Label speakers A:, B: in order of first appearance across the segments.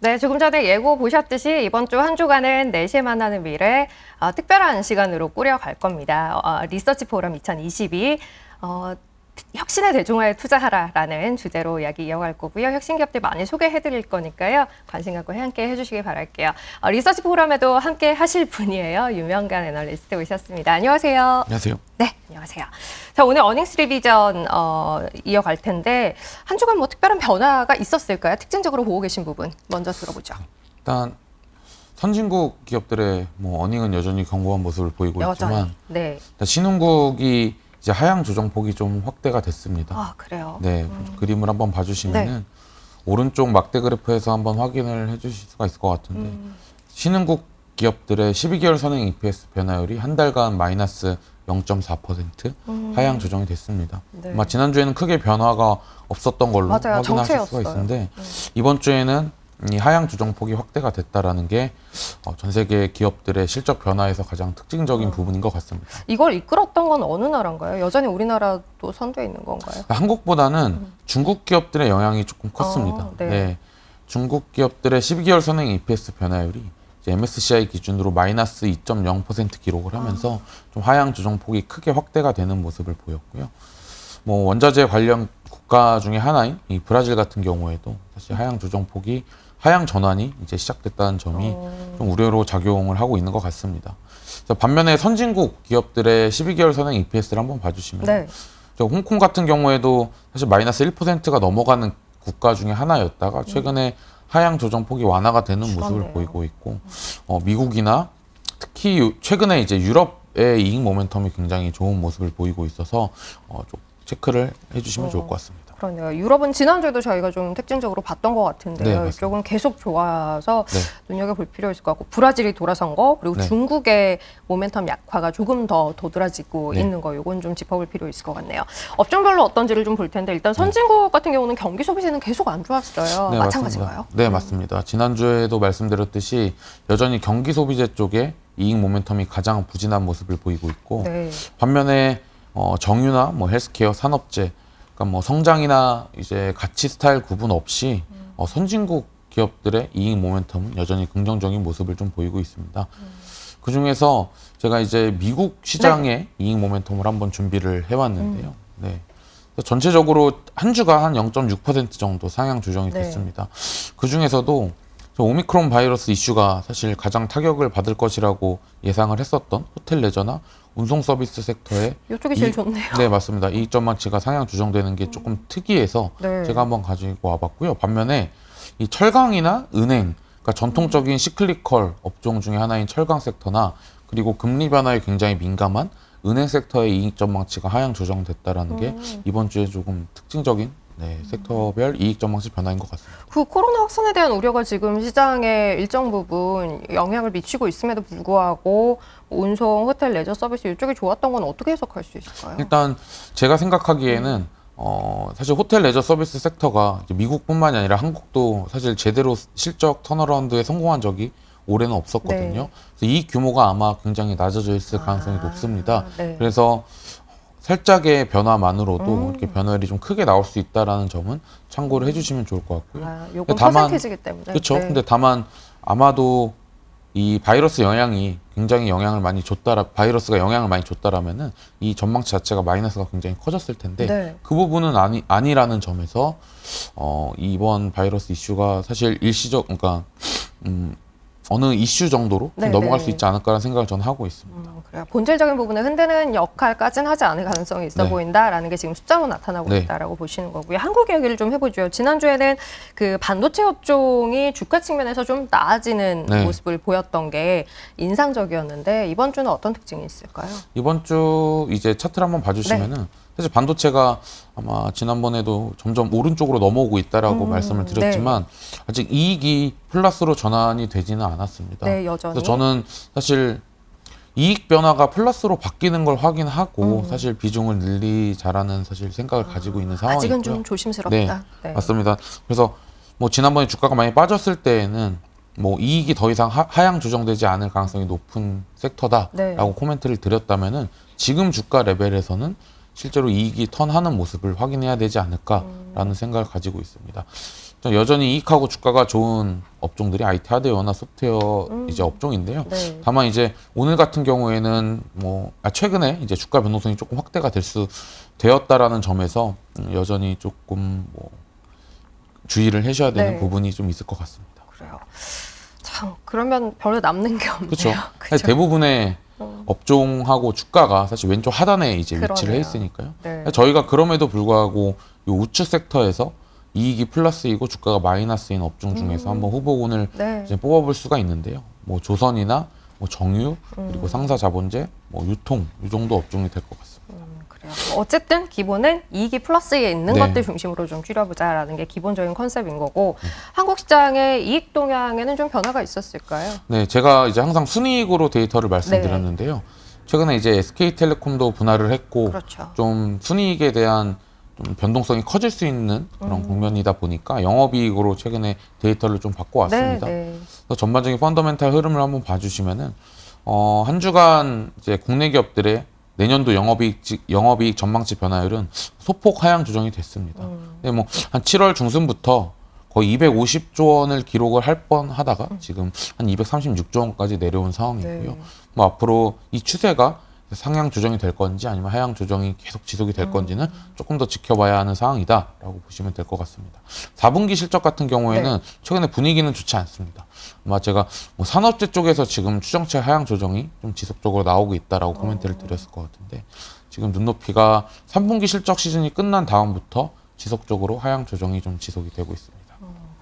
A: 네, 조금 전에 예고 보셨듯이 이번 주 한 주간은 4시에 만나는 미래 특별한 시간으로 꾸려갈 겁니다. 리서치 포럼 2022 혁신의 대중화에 투자하라라는 주제로 이야기 이어갈 거고요. 혁신 기업들 많이 소개해드릴 거니까요. 관심 갖고 함께 해주시기 바랄게요. 리서치 포럼에도 함께 하실 분이에요. 유명관 애널리스트 오셨습니다. 안녕하세요.
B: 안녕하세요.
A: 네, 안녕하세요. 자, 오늘 어닝스 리비전 이어갈 텐데 한 주간 뭐 특별한 변화가 있었을까요? 특징적으로 보고 계신 부분 먼저 들어보죠.
B: 일단 선진국 기업들의 어닝은 여전히 견고한 모습을 보이고 있지만
A: 네.
B: 일단 신흥국이 이제 하향 조정폭이 좀 확대가 됐습니다.
A: 아, 그래요?
B: 네, 그림을 한번 봐주시면은
A: 네.
B: 오른쪽 막대 그래프에서 한번 확인을 해주실 수가 있을 것 같은데 신흥국 기업들의 12개월 선행 EPS 변화율이 한 달간 마이너스 0.4% 하향 조정이 됐습니다.
A: 네.
B: 아마 지난주에는 크게 변화가 없었던 걸로
A: 맞아요.
B: 확인하실
A: 정체였어요.
B: 수가 있는데 이번 주에는 이 하향 조정폭이 확대가 됐다라는 게 전 세계 기업들의 실적 변화에서 가장 특징적인 부분인 것 같습니다.
A: 이걸 이끌었던 건 어느 나라인가요? 여전히 우리나라도 선두에 있는 건가요?
B: 한국보다는 중국 기업들의 영향이 조금 컸습니다.
A: 네.
B: 네. 중국 기업들의 12개월 선행 EPS 변화율이 이제 MSCI 기준으로 마이너스 2.0% 기록을 하면서 좀 하향 조정폭이 크게 확대가 되는 모습을 보였고요. 원자재 관련 국가 중에 하나인 이 브라질 같은 경우에도 사실 하향 전환이 이제 시작됐다는 점이 좀 우려로 작용을 하고 있는 것 같습니다. 그래서 반면에 선진국 기업들의 12개월 선행 EPS를 한번 봐주시면
A: 네.
B: 홍콩 같은 경우에도 사실 마이너스 1%가 넘어가는 국가 중에 하나였다가 최근에 하향 조정폭이 완화가 되는 모습을 보이고 있고 미국이나 특히 최근에 이제 유럽의 이익 모멘텀이 굉장히 좋은 모습을 보이고 있어서 좀 체크를 해주시면 좋을 것 같습니다.
A: 그러네요. 유럽은 지난주에도 저희가 좀 특징적으로 봤던 것 같은데요.
B: 네,
A: 이쪽은 계속 좋아서
B: 네.
A: 눈여겨볼 필요 있을 것 같고 브라질이 돌아선 거 그리고
B: 네.
A: 중국의 모멘텀 약화가 조금 더 도드라지고
B: 네.
A: 있는 거 이건 좀 짚어볼 필요 있을 것 같네요. 업종별로 어떤지를 좀 볼 텐데 일단 선진국 같은 경우는 경기 소비세는 계속 안 좋았어요.
B: 네,
A: 마찬가지인가요?
B: 맞습니다. 네, 맞습니다. 지난주에도 말씀드렸듯이 여전히 경기 소비재 쪽에 이익 모멘텀이 가장 부진한 모습을 보이고 있고
A: 네.
B: 반면에 정유나 헬스케어, 산업재, 그러니까 성장이나 이제 가치 스타일 구분 없이 선진국 기업들의 이익 모멘텀은 여전히 긍정적인 모습을 좀 보이고 있습니다. 그 중에서 제가 이제 미국 시장의 이익 모멘텀을 한번 준비를 해왔는데요. 네. 전체적으로 한 주가 한 0.6% 정도 상향 조정이 됐습니다. 그 중에서도 오미크론 바이러스 이슈가 사실 가장 타격을 받을 것이라고 예상을 했었던 호텔 레저나 운송 서비스 섹터에
A: 이쪽이 제일 좋네요.
B: 네, 맞습니다. 이익 전망치가 상향 조정되는 게 조금 특이해서
A: 네.
B: 제가 한번 가지고 와봤고요. 반면에 이 철강이나 은행, 그러니까 전통적인 시클리컬 업종 중에 하나인 철강 섹터나 그리고 금리 변화에 굉장히 민감한 은행 섹터의 이익 전망치가 하향 조정됐다라는 게 이번 주에 조금 특징적인 섹터별 이익 전망치 변화인 것 같습니다.
A: 그 코로나 확산에 대한 우려가 지금 시장에 일정 부분 영향을 미치고 있음에도 불구하고 운송, 호텔, 레저 서비스 이쪽이 좋았던 건 어떻게 해석할 수 있을까요?
B: 일단 제가 생각하기에는 사실 호텔 레저 서비스 섹터가 이제 미국뿐만이 아니라 한국도 사실 제대로 실적 턴어라운드에 성공한 적이 올해는 없었거든요.
A: 네.
B: 그래서 이 규모가 아마 굉장히 낮아져 있을 가능성이 높습니다.
A: 네.
B: 그래서 살짝의 변화만으로도 이렇게 변화율이 좀 크게 나올 수 있다라는 점은 참고를 해주시면 좋을 것 같고요.
A: 요건 퍼센티지이기 때문에.
B: 그렇죠.
A: 네.
B: 근데 다만 아마도 이 바이러스 영향이 굉장히 바이러스가 영향을 많이 줬다라면은 이 전망치 자체가 마이너스가 굉장히 커졌을 텐데
A: 네.
B: 그 부분은 아니라는 점에서 이번 바이러스 이슈가 사실 그러니까 어느 이슈 정도로 좀 넘어갈 수 있지 않을까라는 생각을 저는 하고 있습니다.
A: 그래요. 본질적인 부분을 흔드는 역할까지는 하지 않을 가능성이 있어 보인다라는 게 지금 숫자로 나타나고 있다라고 보시는 거고요. 한국 얘기를 좀 해보죠. 지난주에는 그 반도체 업종이 주가 측면에서 좀 나아지는 모습을 보였던 게 인상적이었는데 이번 주는 어떤 특징이 있을까요?
B: 이번 주 이제 차트를 한번 봐주시면은 사실 반도체가 아마 지난번에도 점점 오른쪽으로 넘어오고 있다라고 말씀을 드렸지만 아직 이익이 플러스로 전환이 되지는 않았습니다.
A: 네, 여전히.
B: 그래서 저는 사실 이익 변화가 플러스로 바뀌는 걸 확인하고 사실 비중을 늘리자라는 사실 생각을 가지고 있는 상황이고요.
A: 아직은 좀 조심스럽다.
B: 네, 맞습니다. 그래서 지난번에 주가가 많이 빠졌을 때에는 이익이 더 이상 하향 조정되지 않을 가능성이 높은 섹터다라고 코멘트를 드렸다면은 지금 주가 레벨에서는 실제로 이익이 턴하는 모습을 확인해야 되지 않을까라는 생각을 가지고 있습니다. 여전히 이익하고 주가가 좋은 업종들이 IT 하드웨어나 소프트웨어 이제 업종인데요.
A: 네.
B: 다만 이제 오늘 같은 경우에는 최근에 이제 주가 변동성이 조금 확대가 되었다라는 점에서 여전히 조금 주의를 하셔야 되는
A: 네.
B: 부분이 좀 있을 것 같습니다.
A: 그래요. 참 그러면 별로 남는 게 없네요.
B: 그렇죠.
A: 그죠?
B: 대부분의 업종하고 주가가 사실 왼쪽 하단에 이제 위치를
A: 그러네요.
B: 해 있으니까요.
A: 네.
B: 저희가 그럼에도 불구하고 이 우측 섹터에서 이익이 플러스이고 주가가 마이너스인 업종 중에서 한번 후보군을
A: 네.
B: 이제 뽑아볼 수가 있는데요. 조선이나 정유 그리고 상사 자본재, 유통 이 정도 업종이 될 것 같습니다.
A: 그래요. 어쨌든 기본은 이익이 플러스에 있는
B: 네.
A: 것들 중심으로 좀 줄여보자라는 게 기본적인 컨셉인 거고 한국 시장의 이익 동향에는 좀 변화가 있었을까요?
B: 네, 제가 이제 항상 순이익으로 데이터를 말씀드렸는데요. 최근에 이제 SK텔레콤도 분할을 했고
A: 그렇죠.
B: 좀 순이익에 대한 좀 변동성이 커질 수 있는 그런 국면이다 보니까 영업이익으로 최근에 데이터를 좀 바꿔왔습니다.
A: 네.
B: 그래서 전반적인 펀더멘탈 흐름을 한번 봐주시면은 한 주간 이제 국내 기업들의 내년도 영업이익 전망치 변화율은 소폭 하향 조정이 됐습니다. 근데 한 7월 중순부터 거의 250조 원을 기록을 할 뻔하다가 지금 한 236조 원까지 내려온 상황이고요.
A: 네.
B: 앞으로 이 추세가 상향 조정이 될 건지 아니면 하향 조정이 계속 지속이 될 건지는 조금 더 지켜봐야 하는 상황이다라고 보시면 될 것 같습니다. 4분기 실적 같은 경우에는 최근에 분위기는 좋지 않습니다. 아마 제가 산업재 쪽에서 지금 추정치 하향 조정이 좀 지속적으로 나오고 있다라고 코멘트를 드렸을 것 같은데 지금 눈높이가 3분기 실적 시즌이 끝난 다음부터 지속적으로 하향 조정이 좀 지속이 되고 있습니다.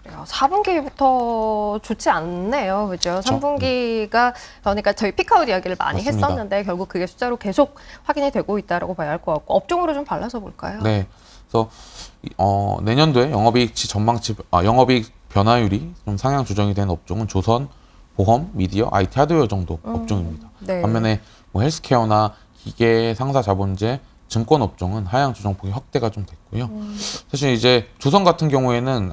A: 그래요. 4분기부터 좋지 않네요. 그죠? 3분기가 그러니까 저희 피크아웃 이야기를 많이
B: 맞습니다.
A: 했었는데 결국 그게 숫자로 계속 확인이 되고 있다라고 봐야 할 것 같고 업종으로 좀 발라서 볼까요?
B: 네. 그래서 내년도에 영업이익 변화율이 좀 상향 조정이 된 업종은 조선, 보험, 미디어, IT 하드웨어 정도 업종입니다.
A: 네.
B: 반면에 헬스케어나 기계, 상사 자본재, 증권 업종은 하향 조정폭이 확대가 좀 됐고요. 사실 이제 조선 같은 경우에는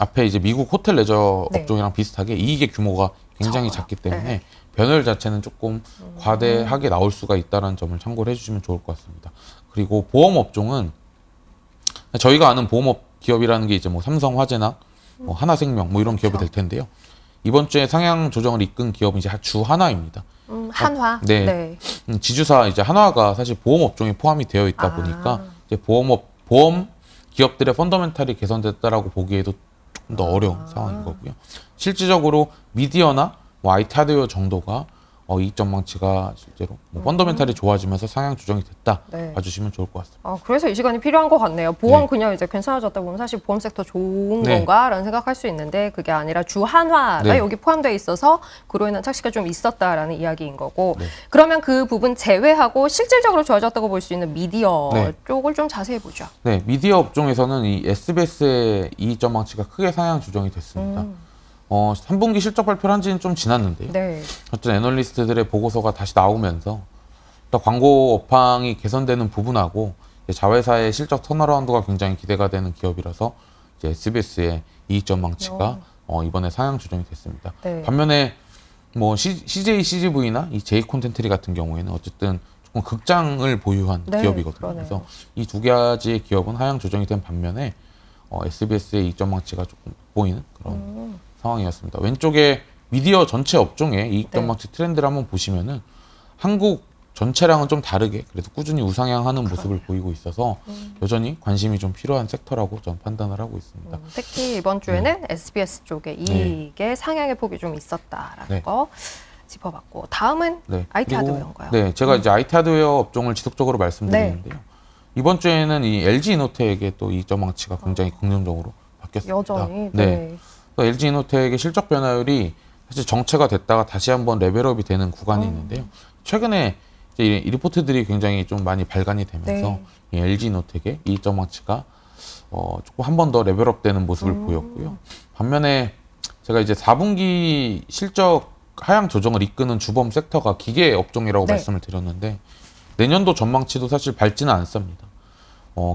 B: 앞에 이제 미국 호텔 레저
A: 네.
B: 업종이랑 비슷하게 이익의 규모가 굉장히
A: 적어요.
B: 작기 때문에
A: 네.
B: 변화율 자체는 조금 과대하게 나올 수가 있다는 점을 참고를 해주시면 좋을 것 같습니다. 그리고 보험 업종은 저희가 아는 보험업 기업이라는 게 이제 삼성화재나 하나생명 이런 기업이 될 텐데요. 이번 주에 상향 조정을 이끈 기업은 이제 주 하나입니다.
A: 한화.
B: 네. 지주사 이제 한화가 사실 보험 업종에 포함이 되어 있다 보니까 이제 보험 기업들의 펀더멘탈이 개선됐다라고 보기에도 조금 더 어려운 상황인 거고요. 실질적으로 미디어나 IT 하드웨어 정도가 이익 전망치가 실제로 펀더멘탈이 좋아지면서 상향 조정이 됐다
A: 네.
B: 봐주시면 좋을 것 같습니다.
A: 그래서 이 시간이 필요한 것 같네요. 보험
B: 네.
A: 그냥 이제 괜찮아졌다 보면 사실 보험 섹터 좋은
B: 네.
A: 건가라는 생각할 수 있는데 그게 아니라 주 한화가
B: 네.
A: 여기 포함되어 있어서 그로 인한 착시가 좀 있었다라는 이야기인 거고
B: 네.
A: 그러면 그 부분 제외하고 실질적으로 좋아졌다고 볼 수 있는 미디어
B: 네.
A: 쪽을 좀 자세히 보죠.
B: 네, 미디어 업종에서는 이 SBS의 이익 전망치가 크게 상향 조정이 됐습니다. 3분기 실적 발표를 한 지는 좀 지났는데요.
A: 네.
B: 어떤 애널리스트들의 보고서가 다시 나오면서 일단 광고 업황이 개선되는 부분하고 이제 자회사의 실적 턴어라운드가 굉장히 기대가 되는 기업이라서 이제 SBS의 이익 전망치가 이번에 상향 조정이 됐습니다.
A: 네.
B: 반면에 CJ, CGV나 이 J 콘텐트리 같은 경우에는 어쨌든 조금 극장을 보유한
A: 네,
B: 기업이거든요.
A: 그러네요.
B: 그래서 이 두 가지의 기업은 하향 조정이 된 반면에 SBS의 이익 전망치가 조금 보이는 그런 상황이었습니다. 왼쪽에 미디어 전체 업종의 이익 전망치 트렌드를 한번 보시면은 한국 전체랑은 좀 다르게 그래도 꾸준히 우상향하는 모습을 보이고 있어서 여전히 관심이 좀 필요한 섹터라고 저는 판단을 하고 있습니다.
A: 특히 이번 주에는 SBS 쪽의 이익의 상향의 폭이 좀 있었다라는
B: 네.
A: 거 짚어봤고 다음은
B: 네.
A: IT
B: 그리고,
A: 하드웨어인가요?
B: 네, 제가 이제 IT 하드웨어 업종을 지속적으로 말씀드리는데요. 이번 주에는 이 LG 이노텍의 또 이익 전망치가 굉장히 긍정적으로 바뀌었습니다.
A: 여전히
B: 네. LG 이노텍의 실적 변화율이 사실 정체가 됐다가 다시 한번 레벨업이 되는 구간이 있는데요. 최근에 이제 이 리포트들이 굉장히 좀 많이 발간이 되면서 이 LG 이노텍의 이익 전망치가 조금 한 번 더 레벨업 되는 모습을 보였고요. 반면에 제가 이제 4분기 실적 하향 조정을 이끄는 주범 섹터가 기계 업종이라고
A: 네.
B: 말씀을 드렸는데 내년도 전망치도 사실 밝지는 않습니다.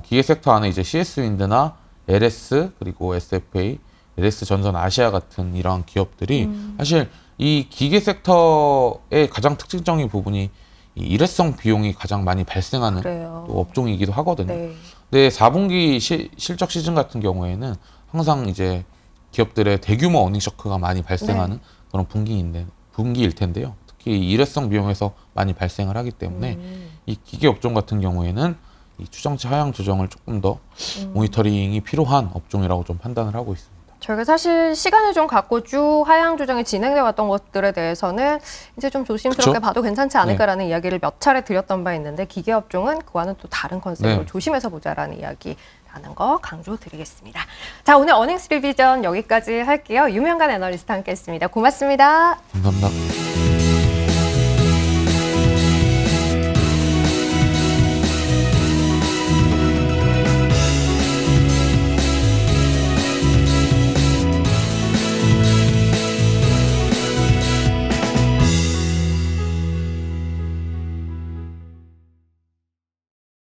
B: 기계 섹터 안에 이제 CS 윈드나 LS 그리고 SFA, LS 전선 아시아 같은 이러한 기업들이 사실 이 기계 섹터의 가장 특징적인 부분이 이 일회성 비용이 가장 많이 발생하는
A: 그래요.
B: 또 업종이기도 하거든요.
A: 네.
B: 근데 4분기 실적 시즌 같은 경우에는 항상 이제 기업들의 대규모 어닝 쇼크가 많이 발생하는 그런 분기일 텐데요. 특히 일회성 비용에서 많이 발생을 하기 때문에 이 기계 업종 같은 경우에는 이 추정치 하향 조정을 조금 더 모니터링이 필요한 업종이라고 좀 판단을 하고 있습니다.
A: 저희가 사실 시간을 좀 갖고 쭉 하향 조정이 진행돼 왔던 것들에 대해서는 이제 좀 조심스럽게
B: 그쵸?
A: 봐도 괜찮지 않을까라는 이야기를 몇 차례 드렸던 바 있는데 기계업종은 그와는 또 다른 컨셉으로
B: 네.
A: 조심해서 보자라는 이야기라는 거 강조드리겠습니다. 자, 오늘 어닝스 리비전 여기까지 할게요. 유명한 애널리스트 함께했습니다. 고맙습니다.
B: 감사합니다.